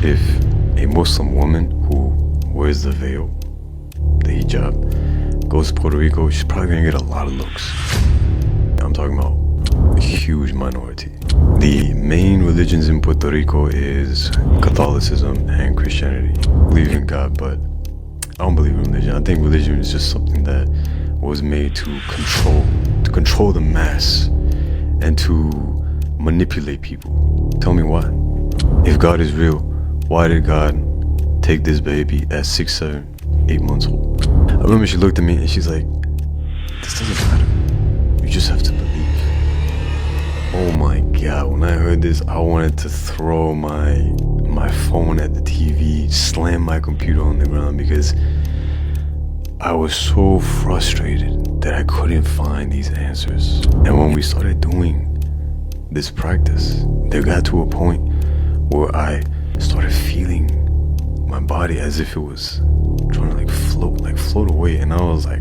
If a Muslim woman who wears the veil, the hijab, goes to Puerto Rico, she's probably gonna get a lot of looks. I'm talking about a huge minority. The main religions in Puerto Rico is Catholicism and Christianity. I believe in God, but I don't believe in religion. I think religion is just something that was made to control the mass and to manipulate people. Tell me why. If God is real, why did God take this baby at 6, 7, 8 months old? I remember she looked at me and she's like, this doesn't matter. You just have to believe. Oh my God, when I heard this, I wanted to throw my phone at the TV, slam my computer on the ground, because I was so frustrated that I couldn't find these answers. And when we started doing this practice, there got to a point where I started feeling my body as if it was trying to float away. And I was like,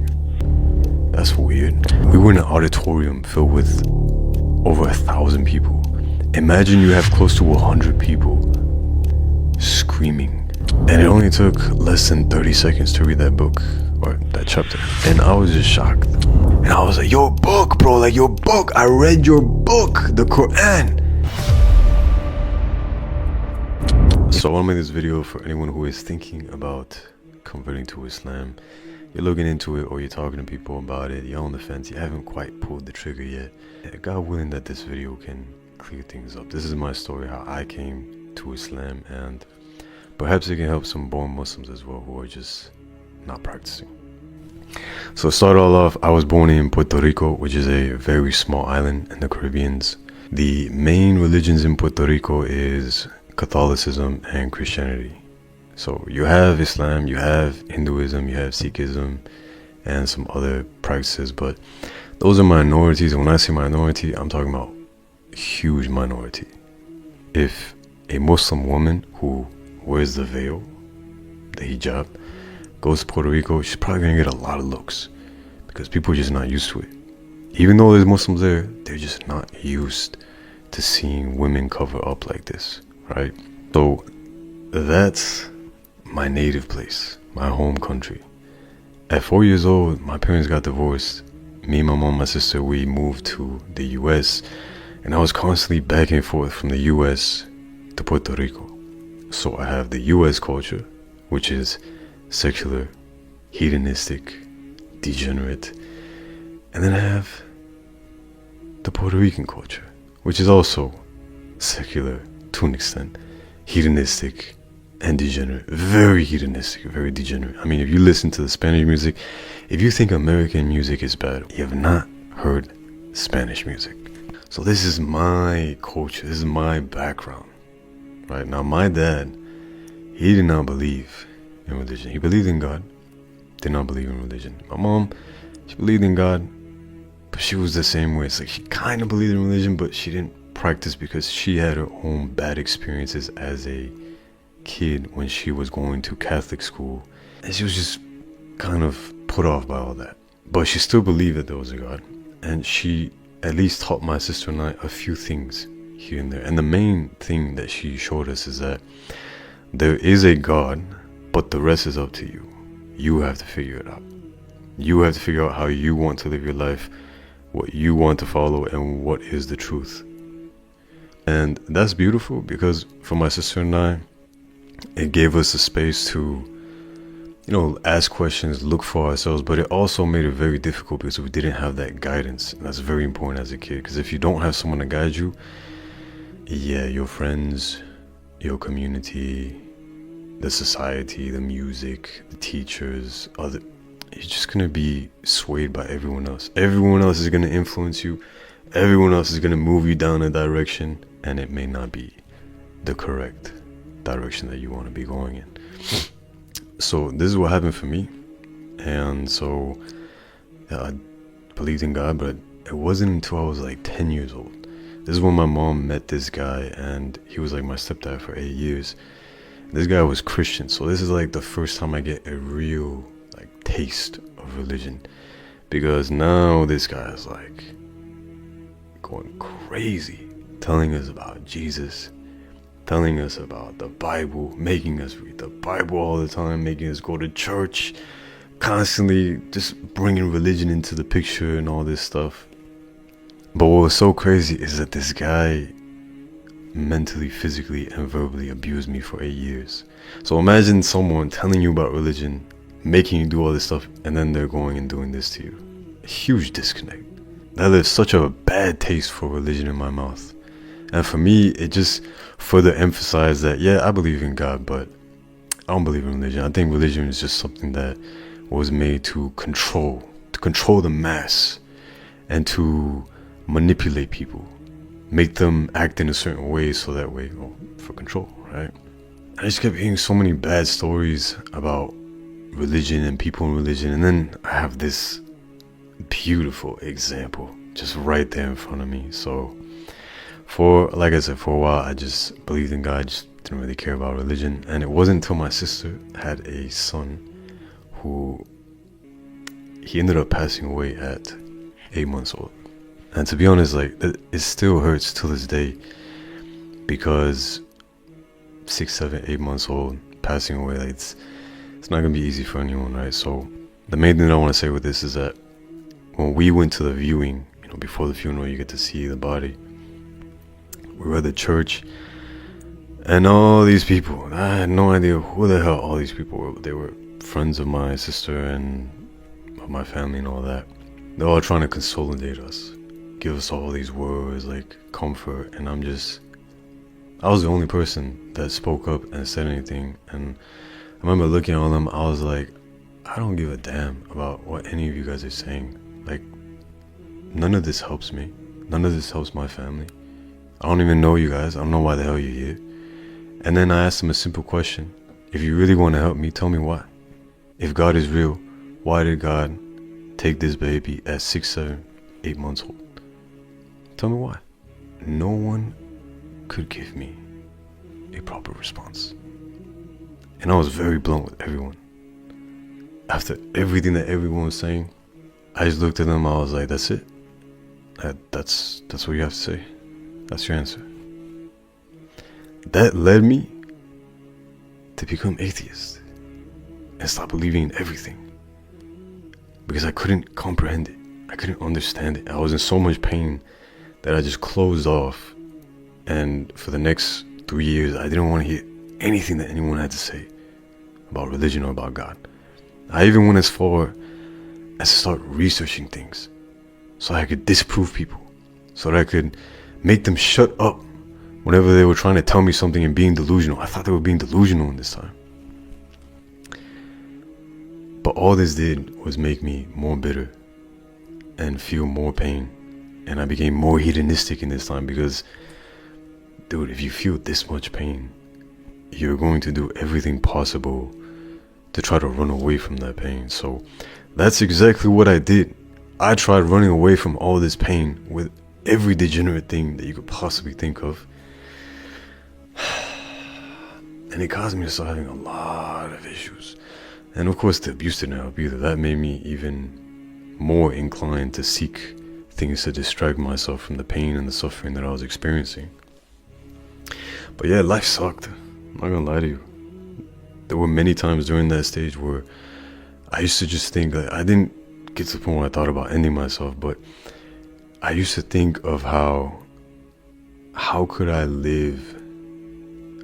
that's weird. We were in an auditorium filled with over 1,000 people. Imagine you have close to 100 people screaming. And it only took less than 30 seconds to read that book, or that chapter. And I was just shocked. And I was like, your book, bro, like your book. I read your book, the Quran. So I want to make this video for anyone who is thinking about converting to Islam. You're looking into it, or you're talking to people about it, you're on the fence, you haven't quite pulled the trigger yet. God willing that this video can clear things up. This is my story, how I came to Islam, and perhaps it can help some born Muslims as well who are just not practicing. So to start all off, I was born in Puerto Rico, which is a very small island in the Caribbeans. The main religions in Puerto Rico is Catholicism and Christianity. So you have Islam, you have Hinduism, you have Sikhism, and some other practices, but those are minorities. And when I say minority, I'm talking about a huge minority. If a Muslim woman who wears the veil, the hijab, goes to Puerto Rico, she's probably gonna get a lot of looks because people are just not used to it. Even though there's Muslims there, they're just not used to seeing women cover up like this, right? So that's my native place, my home country. At 4 years old, my parents got divorced. Me, my mom, my sister, we moved to the US, and I was constantly back and forth from the US to Puerto Rico. So I have the US culture, which is secular, hedonistic, degenerate, and then I have the Puerto Rican culture, which is also secular to an extent, hedonistic and degenerate. Very hedonistic, very degenerate. I mean, if you listen to the Spanish music, if you think American music is bad, you have not heard Spanish music. So this is my culture, this is my background. Right now, my dad, he did not believe in religion. He believed in God, did not believe in religion. My mom, she believed in God, but she was the same way. It's like she kind of believed in religion, but she didn't practice because she had her own bad experiences as a kid when she was going to Catholic school, and she was just kind of put off by all that. But she still believed that there was a God, and she at least taught my sister and I a few things here and there. And the main thing that she showed us is that there is a God, but the rest is up to you. You have to figure it out. You have to figure out how you want to live your life, what you want to follow, and what is the truth. And that's beautiful, because for my sister and I, it gave us a space to, ask questions, look for ourselves, but it also made it very difficult because we didn't have that guidance. And that's very important as a kid, because if you don't have someone to guide you, your friends, your community, the society, the music, the teachers, you're just gonna be swayed by everyone else. Everyone else is gonna influence you. Everyone else is gonna move you down a direction, and it may not be the correct direction that you want to be going in. So this is what happened for me. And so I believed in God, but it wasn't until I was like 10 years old. This is when my mom met this guy, and he was like my stepdad for 8 years. This guy was Christian, so this is like the first time I get a real taste of religion, because now this guy is like going crazy, telling us about Jesus, telling us about the Bible, making us read the Bible all the time, making us go to church, constantly just bringing religion into the picture and all this stuff. But what was so crazy is that this guy mentally, physically, and verbally abused me for 8 years. So imagine someone telling you about religion, making you do all this stuff, and then they're going and doing this to you. A huge disconnect. That left such a bad taste for religion in my mouth. And for me, it just further emphasized that, yeah, I believe in God, but I don't believe in religion. I think religion is just something that was made to control the mass and to manipulate people, make them act in a certain way so that way, for control, right? I just kept hearing so many bad stories about religion and people in religion, and then I have this beautiful example just right there in front of me. So like I said, for a while I just believed in God, just didn't really care about religion. And it wasn't until my sister had a son who he ended up passing away at 8 months old. And to be honest, like, it still hurts to this day, because 6, 7, 8 months old, passing away, like, it's not gonna be easy for anyone, right? So the main thing that I want to say with this is that when we went to the viewing, before the funeral, you get to see the body. We were at the church, and all these people, I had no idea who the hell all these people were. They were friends of my sister and of my family and all that. They're all trying to consolidate us, give us all these words like comfort, and I was the only person that spoke up and said anything. And I remember looking at all them, I was like, I don't give a damn about what any of you guys are saying. Like, none of this helps me. None of this helps my family. I don't even know you guys. I don't know why the hell you're here. And then I asked them a simple question. If you really want to help me, tell me why. If God is real, why did God take this baby at 6, 7, 8 months old? Tell me why. No one could give me a proper response. And I was very blunt with everyone. After everything that everyone was saying, I just looked at them, I was like, that's it? That's what you have to say? That's your answer? That led me to become atheist and stop believing in everything, because I couldn't comprehend it. I couldn't understand it. I was in so much pain that I just closed off, and for the next 3 years I didn't want to hear anything that anyone had to say about religion or about God. I even went as far as to start researching things so I could disprove people, so that I could make them shut up whenever they were trying to tell me something and being delusional. I thought they were being delusional in this time. But all this did was make me more bitter and feel more pain. And I became more hedonistic in this time, because, dude, if you feel this much pain, you're going to do everything possible to try to run away from that pain. So that's exactly what I did. I tried running away from all this pain with every degenerate thing that you could possibly think of. And it caused me to start having a lot of issues. And of course the abuse didn't help either. That made me even more inclined to seek things to distract myself from the pain and the suffering that I was experiencing. But yeah, life sucked. I'm not gonna lie to you. There were many times during that stage where I used to just think, like, I didn't get to the point where I thought about ending myself, but I used to think of how could I live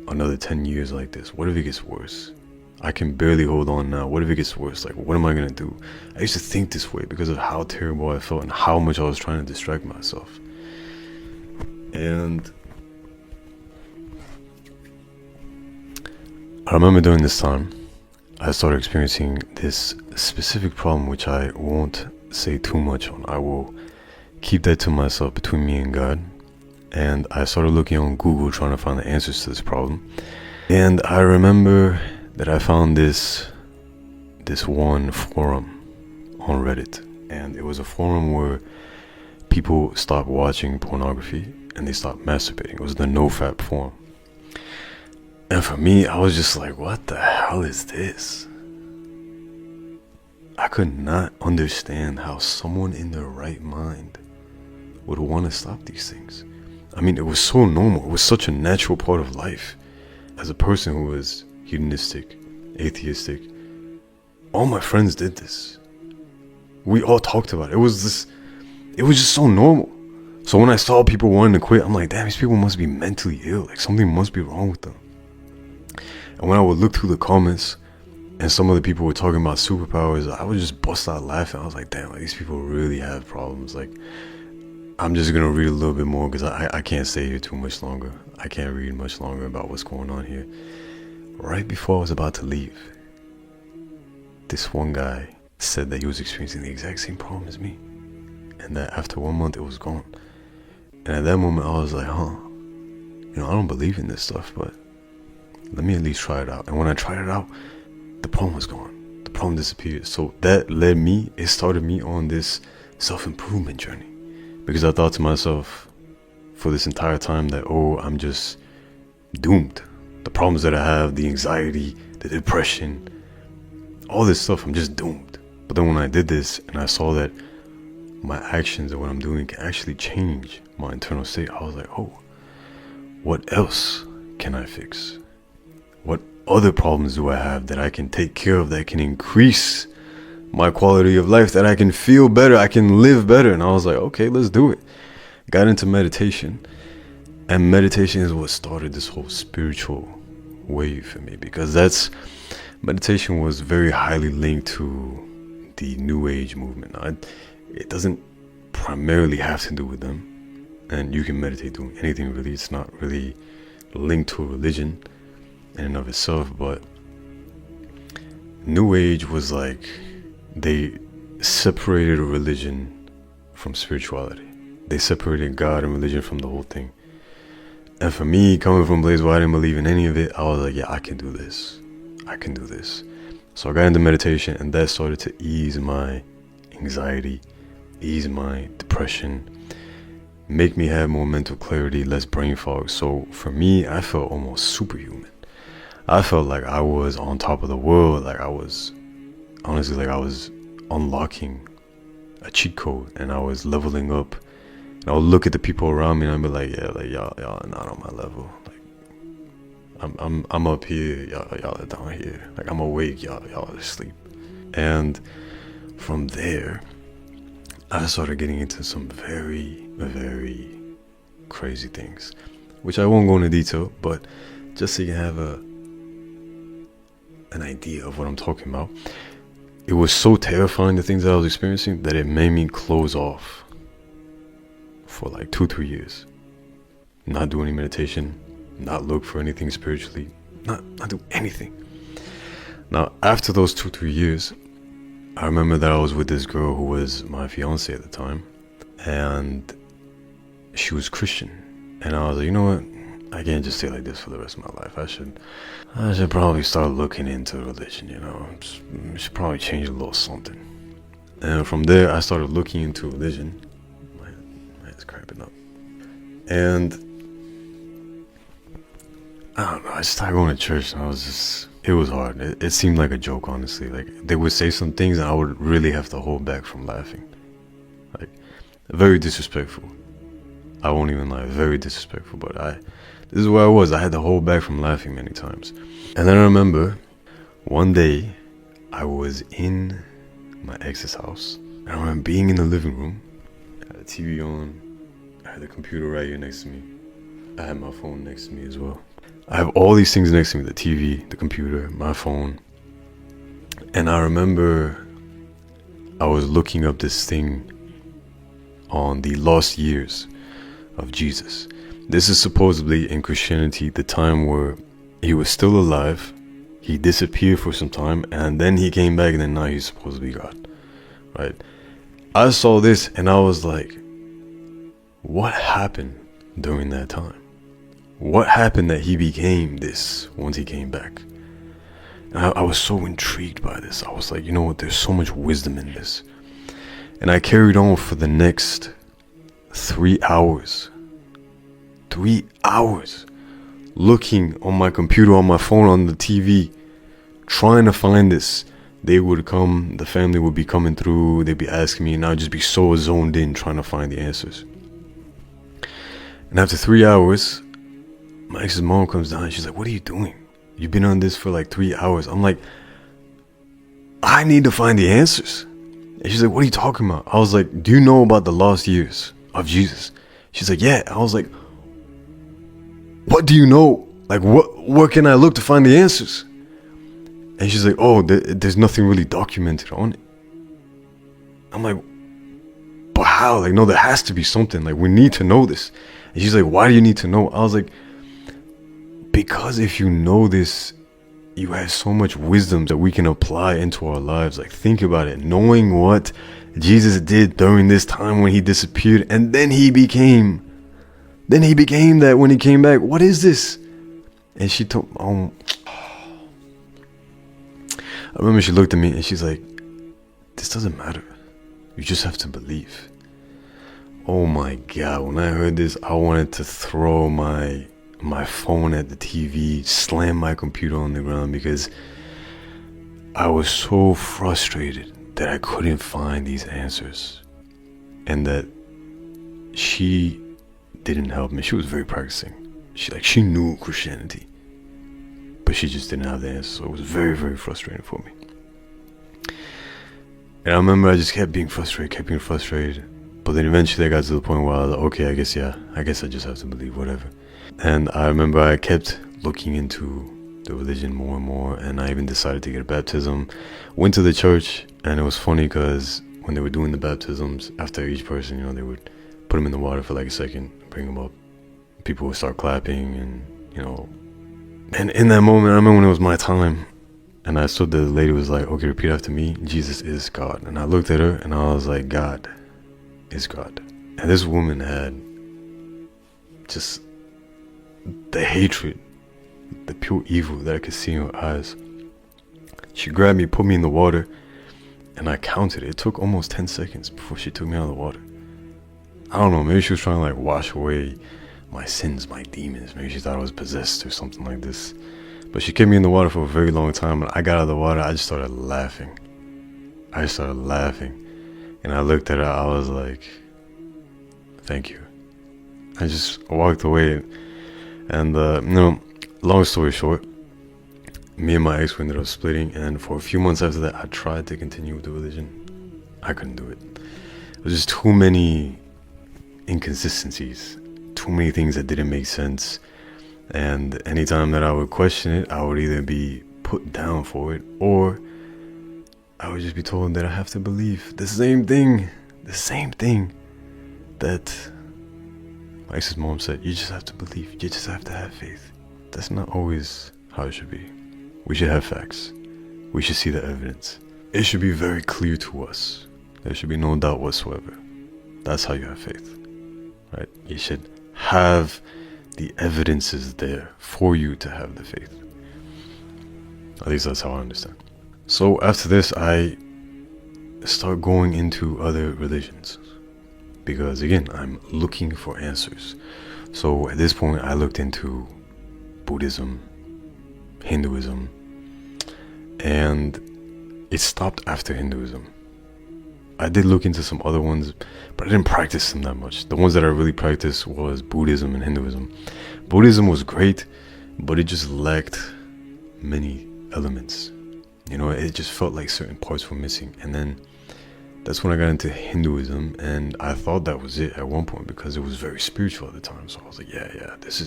another 10 years like this? What if it gets worse? I can barely hold on now. What if it gets worse? Like, what am I gonna do? I used to think this way because of how terrible I felt and how much I was trying to distract myself. And I remember during this time, I started experiencing this specific problem, which I won't say too much on. I will keep that to myself, between me and God. And I started looking on Google, trying to find the answers to this problem. And I remember that I found this one forum on Reddit. And it was a forum where people stopped watching pornography and they stopped masturbating. It was the NoFap forum. And for me, I was just like, what the hell is this? I could not understand how someone in their right mind would want to stop these things. I mean, it was so normal. It was such a natural part of life. As a person who was hedonistic, atheistic, all my friends did this. We all talked about it. It was just so normal. So when I saw people wanting to quit, I'm like, damn, these people must be mentally ill. Like, something must be wrong with them. And when I would look through the comments and some of the people were talking about superpowers, I would just bust out laughing. I was like, damn, like, these people really have problems. Like, I'm just going to read a little bit more because I can't stay here too much longer. I can't read much longer about what's going on here. Right before I was about to leave, this one guy said that he was experiencing the exact same problem as me, and that after 1 month it was gone. And at that moment I was like, I don't believe in this stuff, but let me at least try it out. And when I tried it out, the problem was gone. The problem disappeared. So that it started me on this self-improvement journey, because I thought to myself for this entire time that, I'm just doomed. The problems that I have, the anxiety, the depression, all this stuff, I'm just doomed. But then when I did this and I saw that my actions and what I'm doing can actually change my internal state, I was like, what else can I fix? What other problems do I have that I can take care of, that can increase my quality of life, that I can feel better, I can live better? And I was like, okay, let's do it. Got into meditation, and meditation is what started this whole spiritual wave for me, because meditation was very highly linked to the New Age movement. It doesn't primarily have to do with them, and you can meditate doing anything really. It's not really linked to a religion in and of itself, but New Age was like, they separated a religion from spirituality. They separated God and religion from the whole thing. And for me, coming from a place where I didn't believe in any of it, I was like, yeah, I can do this. I can do this. So I got into meditation, and that started to ease my anxiety, ease my depression, make me have more mental clarity, less brain fog. So for me, I felt almost superhuman. I felt like I was on top of the world. Like I was unlocking a cheat code, and I was leveling up. And I would look at the people around me and I'd be like, yeah, like y'all are not on my level. Like I'm up here, y'all are down here. Like I'm awake, y'all are asleep. And from there, I started getting into some very, very crazy things, which I won't go into detail, but just so you have an idea of what I'm talking about. It was so terrifying, the things that I was experiencing, that it made me close off for like 2-3 years. Not do any meditation, not look for anything spiritually, not do anything. Now, after those 2-3 years, I remember that I was with this girl who was my fiance at the time, and she was Christian. And I was like, you know what? I can't just stay like this for the rest of my life. I should probably start looking into religion, I should probably change a little something. And from there, I started looking into religion. My head's cramping up. And I don't know, I started going to church, and it was hard. It seemed like a joke, honestly. Like, they would say some things and I would really have to hold back from laughing. Like, very disrespectful. I won't even lie, very disrespectful. But this is where I was. I had to hold back from laughing many times. And then I remember one day I was in my ex's house. And I remember being in the living room. I had the TV on. I had the computer right here next to me. I had my phone next to me as well. I have all these things next to me, the TV, the computer, my phone. And I remember I was looking up this thing on the lost years of Jesus. This is supposedly in Christianity the time where he was still alive, he disappeared for some time, and then he came back, and then now he's supposed to be God, right? I saw this and I was like, what happened during that time? What happened that he became this once he came back? And I was so intrigued by this. I was like, you know what, there's so much wisdom in this. And I carried on for the next 3 hours. 3 hours looking on my computer, on my phone, on the TV, trying to find this. They would come, the family would be coming through, they'd be asking me, and I'd just be so zoned in trying to find the answers. And after 3 hours, my ex's mom comes down and she's like, what are you doing? You've been on this for like 3 hours. I'm like, I need to find the answers. And she's like, what are you talking about? I was like, do you know about the lost years of Jesus? She's like, yeah. I was like, what do you know? Like, what can I look to find the answers? And she's like, oh, there's nothing really documented on it. I'm like, but how? Like, no, there has to be something. Like, we need to know this. And she's like, why do you need to know? I was like, because if you know this, you have so much wisdom that we can apply into our lives. Like, think about it. Knowing what Jesus did during this time when he disappeared, and then he became that when he came back. What is this? And she told, I remember she looked at me and she's like, this doesn't matter. You just have to believe. Oh my God, when I heard this, I wanted to throw my phone at the TV, slam my computer on the ground, because I was so frustrated that I couldn't find these answers, and that she didn't help me. She was very practicing. She knew Christianity, but she just didn't have the answers. So it was very, very frustrating for me. And I remember I just kept being frustrated. But then eventually I got to the point where I was like, okay, I guess I just have to believe, whatever. And I remember I kept looking into the religion more and more, and I even decided to get a baptism. Went to the church, and it was funny because when they were doing the baptisms, after each person, you know, they would put them in the water for like a second, bring them up. People would start clapping, and, you know. And in that moment, I remember when it was my time, and I stood there, the lady was like, okay, repeat after me, Jesus is God. And I looked at her, and I was like, God is God. And this woman had just the hatred, the pure evil that I could see in her eyes. She grabbed me, put me in the water, and I counted. It took almost 10 seconds before she took me out of the water. I don't know, maybe she was trying to like wash away my sins, my demons. Maybe she thought I was possessed or something like this. But she kept me in the water for a very long time, and I got out of the water, I just started laughing. And I looked at her, I was like, thank you. I just walked away. And, long story short, me and my ex ended up splitting. And for a few months after that, I tried to continue with the religion. I couldn't do it. There was just too many inconsistencies, too many things that didn't make sense. And anytime that I would question it, I would either be put down for it, or I would just be told that I have to believe the same thing that my ex's mom said. You just have to believe. You just have to have faith. That's not always how it should be. We should have facts. We should see the evidence. It should be very clear to us. There should be no doubt whatsoever. That's how you have faith, right? You should have the evidences there for you to have the faith. At least that's how I understand. So after this, I start going into other religions, because again, I'm looking for answers. So at this point, I looked into Buddhism, Hinduism, and it stopped after Hinduism. I did look into some other ones, but I didn't practice them that much. The ones that I really practiced was Buddhism and Hinduism. Buddhism was great, but it just lacked many elements. You know, it just felt like certain parts were missing. And then that's when I got into Hinduism, and I thought that was it at one point, because it was very spiritual at the time. So I was like, yeah, this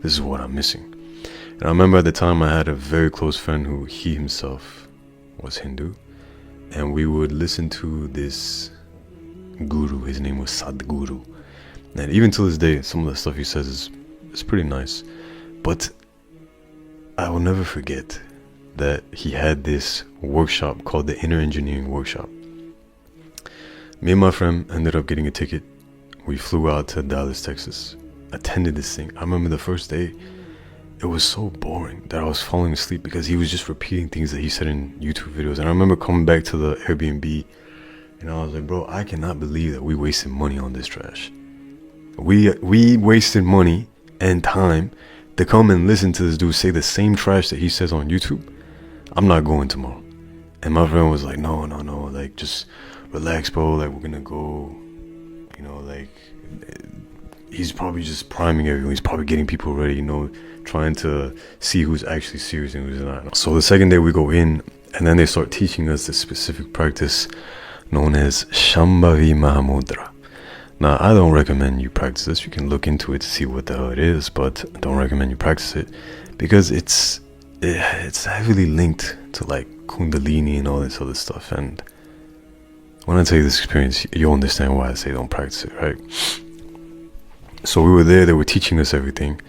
is what I'm missing. And I remember at the time I had a very close friend who he himself was Hindu, and we would listen to this guru. His name was Sadhguru, and even to this day, some of the stuff he says is pretty nice. But I will never forget that he had this workshop called the Inner Engineering Workshop. Me and my friend ended up getting a ticket. We flew out to Dallas, Texas, attended this thing. I remember the first day, it was so boring that I was falling asleep, because he was just repeating things that he said in YouTube videos. And I remember coming back to the Airbnb, and I was like, bro, I cannot believe that we wasted money on this trash. We wasted money and time to come and listen to this dude say the same trash that he says on YouTube. I'm not going tomorrow. And my friend was like, no, like, just relax, bro, like, we're gonna go, you know, like, he's probably just priming everyone. He's probably getting people ready, you know, trying to see who's actually serious and who's not. So the second day we go in, and then they start teaching us this specific practice known as Shambhavi Mahamudra. Now, I don't recommend you practice this. You can look into it to see what the hell it is, but I don't recommend you practice it because it's heavily linked to like Kundalini and all this other stuff. And when I tell you this experience, you'll understand why I say don't practice it, right? So we were there, they were teaching us everything.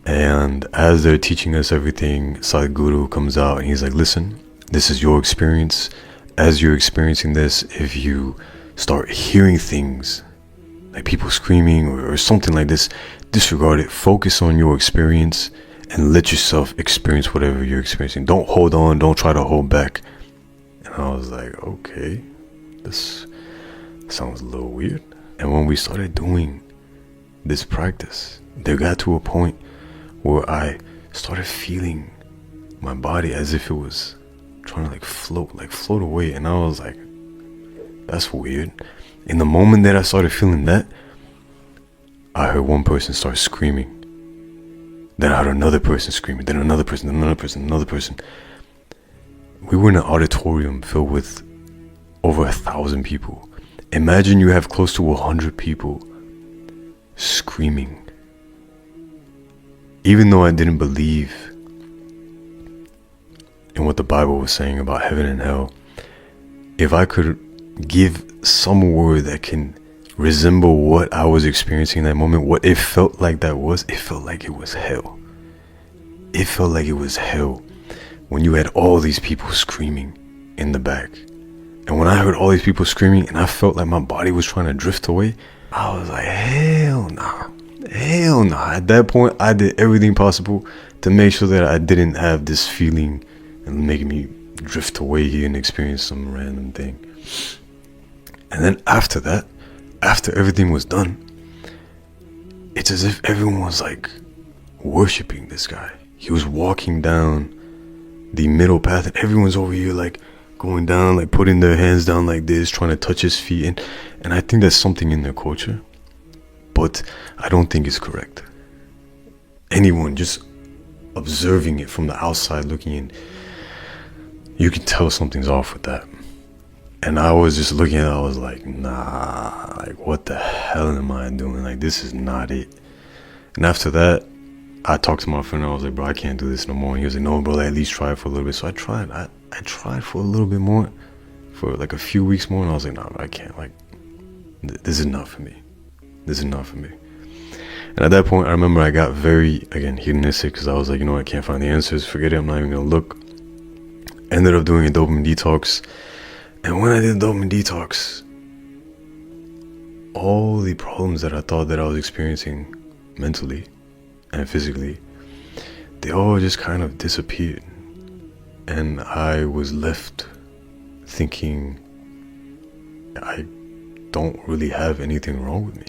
And as they're teaching us everything, Sadhguru comes out and he's like, listen, this is your experience. As you're experiencing this, if you start hearing things like people screaming or something like this, disregard it. Focus on your experience and let yourself experience whatever you're experiencing. Don't hold on. Don't try to hold back. And I was like, okay, this sounds a little weird. And when we started doing this practice, there got to a point where I started feeling my body as if it was trying to float away. And I was like, that's weird. In the moment that I started feeling that, I heard one person start screaming. Then I heard another person screaming, then another person, then another person, another person. We were in an auditorium filled with over 1,000 people. Imagine you have close to 100 people screaming. Even though I didn't believe in what the Bible was saying about heaven and hell, if I could give some word that can resemble what I was experiencing in that moment, what it felt like that was, it felt like it was hell. It felt like it was hell when you had all these people screaming in the back. And when I heard all these people screaming and I felt like my body was trying to drift away, I was like, hell nah. Hell nah. At that point, I did everything possible to make sure that I didn't have this feeling and making me drift away here and experience some random thing. And then after that, after everything was done, it's as if everyone was like worshiping this guy. He was walking down the middle path and everyone's over here like going down, like putting their hands down like this, trying to touch his feet. And I think that's something in their culture, but I don't think it's correct. Anyone just observing it from the outside looking in, you can tell something's off with that. And I was just looking at it, I was like, nah, like what the hell am I doing? Like this is not it. And after that, I talked to my friend and I was like, bro, I can't do this no more. And he was like, no, bro, like, at least try it for a little bit. So I tried. I tried for a little bit more, for like a few weeks more. And I was like, nah, bro, I can't. Like, this is not for me. This is not for me. And at that point, I remember I got very, again, hedonistic because I was like, you know, I can't find the answers. Forget it. I'm not even going to look. Ended up doing a dopamine detox. And when I did dopamine detox, all the problems that I thought that I was experiencing mentally and physically, they all just kind of disappeared. And I was left thinking, I don't really have anything wrong with me.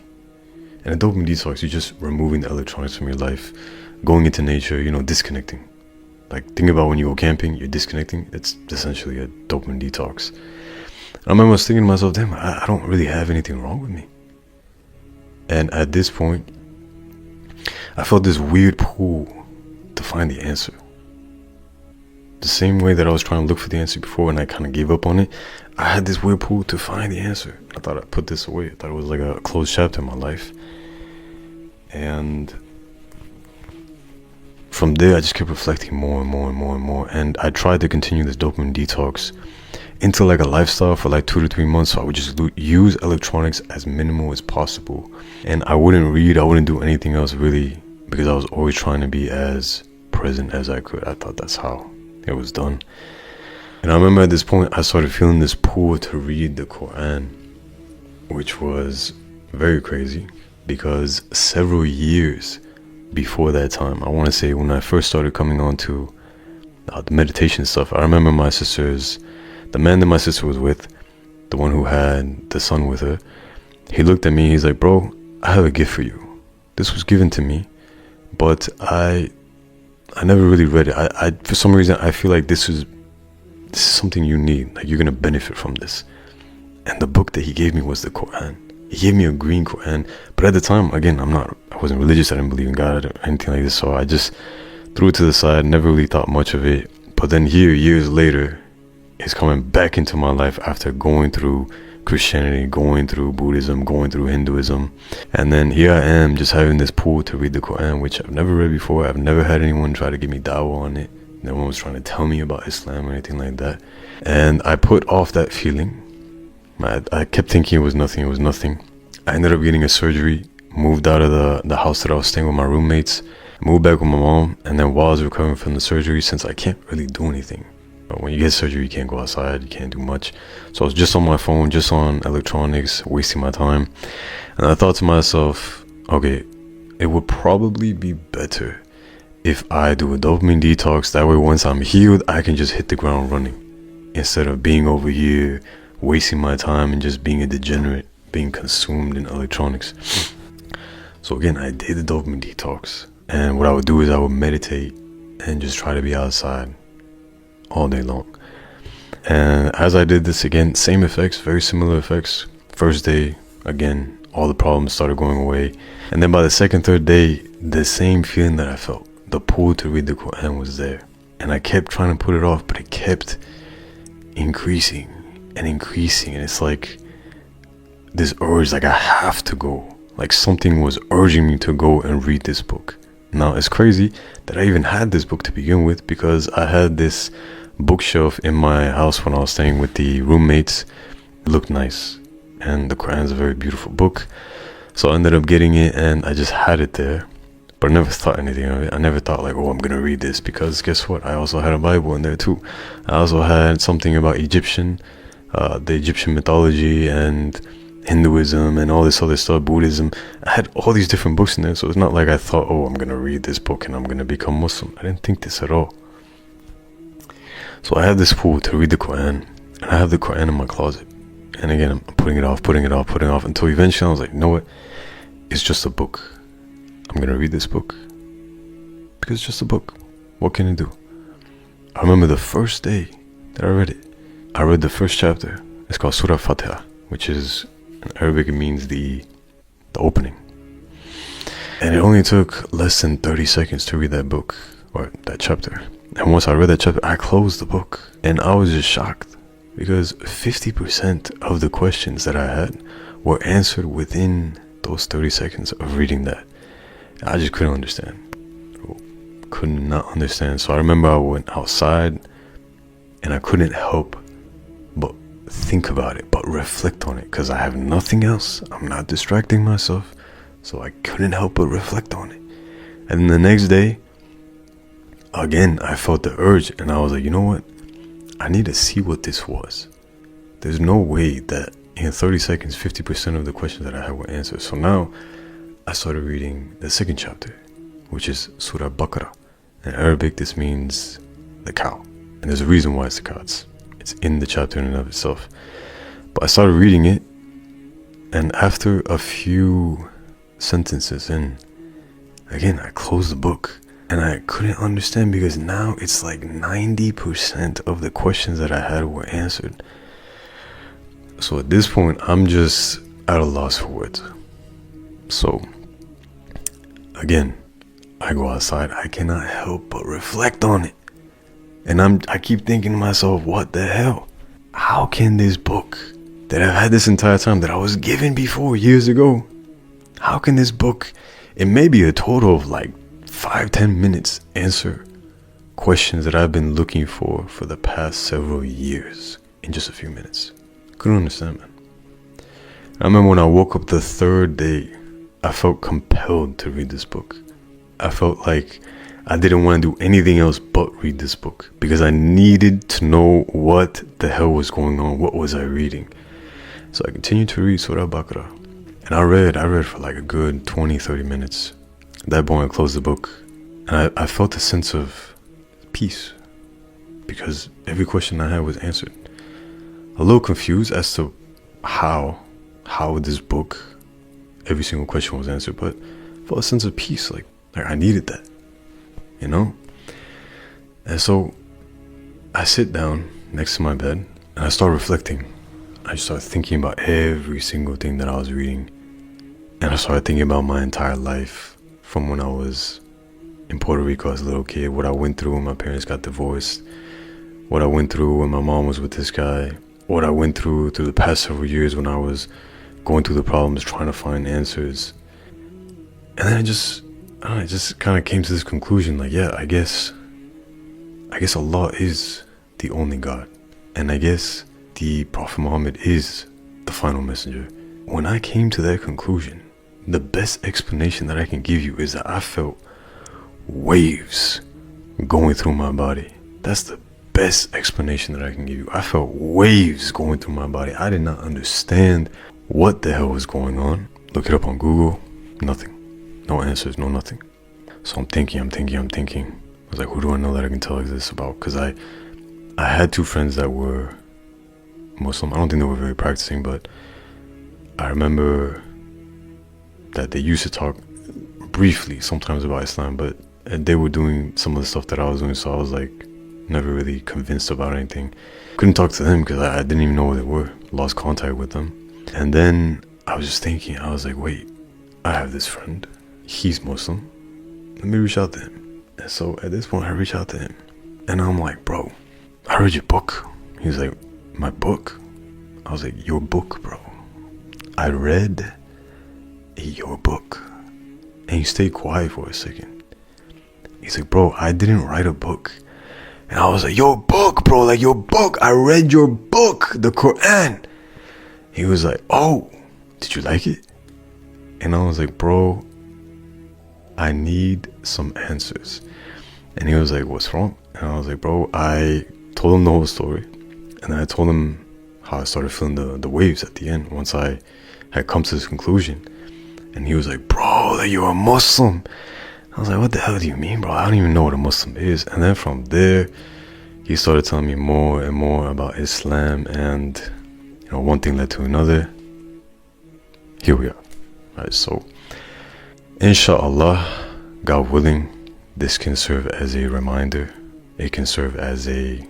And a dopamine detox, you're just removing the electronics from your life, going into nature, you know, disconnecting. Like, think about when you go camping, you're disconnecting. It's essentially a dopamine detox. I remember I was thinking to myself, damn, I don't really have anything wrong with me. And at this point, I felt this weird pull to find the answer. The same way that I was trying to look for the answer before and I kind of gave up on it, I had this weird pull to find the answer. I thought I'd put this away. I thought it was like a closed chapter in my life. And from there, I just kept reflecting more and more and more and more. And I tried to continue this dopamine detox into like a lifestyle for like 2 to 3 months. So I would just use electronics as minimal as possible. And I wouldn't read, I wouldn't do anything else really, because I was always trying to be as present as I could. I thought that's how it was done. And I remember at this point, I started feeling this pull to read the Quran, which was very crazy because several years before that time, I want to say when I first started coming on to the meditation stuff, I remember my sisters, the man that my sister was with, the one who had the son with her, he looked at me, he's like, bro, I have a gift for you. This was given to me, but I never really read it. I for some reason, I feel like this is something you need. Like, you're going to benefit from this. And the book that he gave me was the Quran. He gave me a green Quran, but at the time, again, I wasn't religious, I didn't believe in God or anything like this, so I just threw it to the side, never really thought much of it. But then here, years later, it's coming back into my life after going through Christianity, going through Buddhism, going through Hinduism, and then here I am just having this pull to read the Quran, which I've never read before. I've never had anyone try to give me dawah on it. No one was trying to tell me about Islam or anything like that, and I put off that feeling. I kept thinking it was nothing. I ended up getting a surgery, moved out of the house that I was staying with my roommates, moved back with my mom, and then while I was recovering from the surgery, since I can't really do anything, but when you get surgery, you can't go outside, you can't do much. So I was just on my phone, just on electronics, wasting my time. And I thought to myself, okay, it would probably be better if I do a dopamine detox. That way, once I'm healed, I can just hit the ground running, instead of being over here, wasting my time and just being a degenerate, being consumed in electronics. So again, I did the dopamine detox. And what I would do is I would meditate and just try to be outside all day long. And as I did this, again, same effects, very similar effects. First day, again, all the problems started going away. And then by the second, third day, the same feeling that I felt, the pull to read the Quran, was there. And I kept trying to put it off, but it kept increasing and increasing. And it's like this urge, like I have to go. Like something was urging me to go and read this book. Now, it's crazy that I even had this book to begin with, because I had this bookshelf in my house when I was staying with the roommates. It looked nice, and the Quran is a very beautiful book, so I ended up getting it, and I just had it there, but I never thought anything of it. I never thought like, oh, I'm gonna read this, because guess what, I also had a Bible in there too. I also had something about the Egyptian mythology and Hinduism and all this other stuff, Buddhism. I had all these different books in there, so it's not like I thought, oh, I'm gonna read this book and I'm gonna become Muslim. I didn't think this at all. So I have this pull to read the Quran, and I have the Quran in my closet, and again, I'm putting it off until eventually I was like, you know what, it's just a book. I'm gonna read this book because it's just a book. What can it do? I remember the first day that I read it. I read the first chapter. It's called Surah Fatiha, which is, in Arabic, it means the opening. And it only took less than 30 seconds to read that book, or that chapter. And once I read that chapter, I closed the book. And I was just shocked, because 50% of the questions that I had were answered within those 30 seconds of reading that. I just couldn't understand. Could not understand. So I remember I went outside, and I couldn't help but think about it, but reflect on it, because I have nothing else. I'm not distracting myself, so I couldn't help but reflect on it. And then the next day, again, I felt the urge, and I was like, you know what, I need to see what this was. There's no way that in 30 seconds 50% of the questions that I had were answered. So now I started reading the second chapter, which is Surah Baqarah. In Arabic, this means the cow, and there's a reason why it's the cow. It's in the chapter in and of itself. But I started reading it, and after a few sentences in, again, I closed the book, and I couldn't understand, because now it's like 90% of the questions that I had were answered. So at this point, I'm just at a loss for words. So again, I go outside, I cannot help but reflect on it. And I keep thinking to myself, what the hell? How can this book that I've had this entire time, that I was given before years ago, how can this book, it may be a total of like 5-10 minutes, answer questions that I've been looking for the past several years in just a few minutes? Couldn't understand, man. I remember when I woke up the third day, I felt compelled to read this book. I felt like I didn't want to do anything else but read this book, because I needed to know what the hell was going on. What was I reading? So I continued to read Surah Baqarah, and I read for like a good 20-30 minutes. At that point, I closed the book, and I felt a sense of peace, because every question I had was answered. A little confused as to how this book, every single question was answered, but I felt a sense of peace, like I needed that, you know? And so I sit down next to my bed, and I start reflecting. I started thinking about every single thing that I was reading. And I started thinking about my entire life from when I was in Puerto Rico as a little kid, what I went through when my parents got divorced, what I went through when my mom was with this guy, what I went through the past several years when I was going through the problems, trying to find answers. And then I just kind of came to this conclusion, like, yeah, I guess Allah is the only God. And I guess the Prophet Muhammad is the final messenger. When I came to that conclusion, the best explanation that I can give you is that I felt waves going through my body. That's the best explanation that I can give you. I felt waves going through my body. I did not understand what the hell was going on. Look it up on Google, nothing. No answers, no nothing. So I'm thinking. I was like, who do I know that I can tell this about? Because I had two friends that were Muslim. I don't think they were very practicing, but I remember that they used to talk briefly sometimes about Islam, but they were doing some of the stuff that I was doing, so I was like never really convinced about anything. Couldn't talk to them because I didn't even know where they were. Lost contact with them. And then I was just thinking, I was like, wait, I have this friend. He's Muslim. Let me reach out to him. And so at this point, I reach out to him. And I'm like, bro, I read your book. He was like, my book? I was like, your book, bro. I read your book. And he stayed quiet for a second. He's like, bro, I didn't write a book. And I was like, your book, bro, like your book. I read your book, the Quran. He was like, oh, did you like it? And I was like, bro, I need some answers. And he was like, what's wrong? And I was like, bro, I told him the whole story. And then I told him how I started feeling the waves at the end once I had come to this conclusion. And he was like, bro, that you're a Muslim. I was like, what the hell do you mean, bro? I don't even know what a Muslim is. And then from there, he started telling me more and more about Islam. And, you know, one thing led to another. Here we are. Right, so, inshallah, God willing, this can serve as a reminder. It can serve as a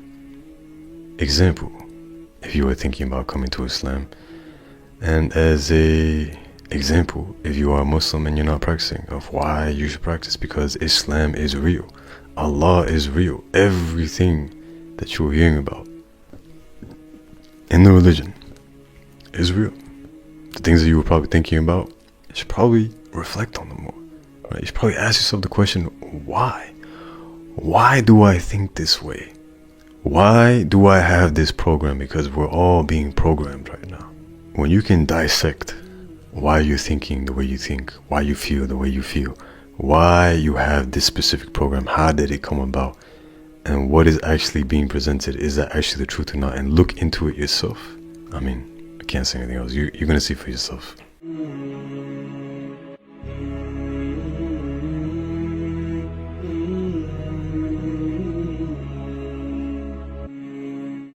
example if you are thinking about coming to Islam, and as a example if you are a Muslim and you're not practicing, of why you should practice. Because Islam is real. Allah is real. Everything that you're hearing about in the religion is real. The things that you were probably thinking about, you should probably reflect on them more. Right? You should probably ask yourself the question, why? Why do I think this way? Why do I have this program? Because we're all being programmed right now. When you can dissect why you're thinking the way you think, why you feel the way you feel, why you have this specific program, how did it come about, and what is actually being presented, is that actually the truth or not, and look into it yourself. I mean, I can't say anything else. You're going to see for yourself.